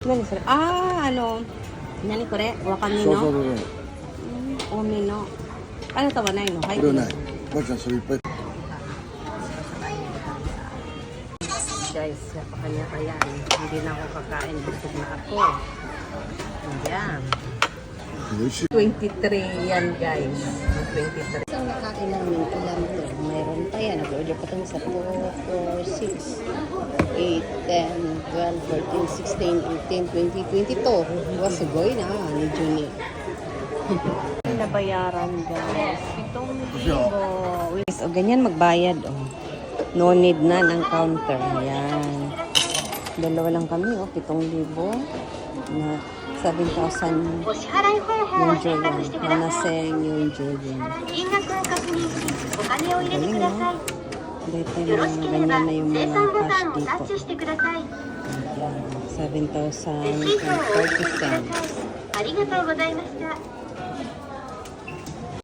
何それano何これわかんないそうそうのそう。多めのあなたはないの入ってるこれはない。ばあちゃんそれいっぱい。guys napakanya kaya hindi na ako kakain busog na ako yan 美味しい。 23 yan guys 23 Isang nakailang minto lang doon. Mayroon pa yan. Nag-order pa kami sa 4, 4, 6, 8, 10, 12, 13, 16, 18, 20, 22. Was goy na ni Junior. nabayaran guys 7,000 guys o ganyan magbayad oh. No need na ng counter yan dalawa lang kami oh 7,000 na 7,000 yung Julian manaseng yung Julian galing no dito yung ganyan na yung mga cash dito yan 7,040 cents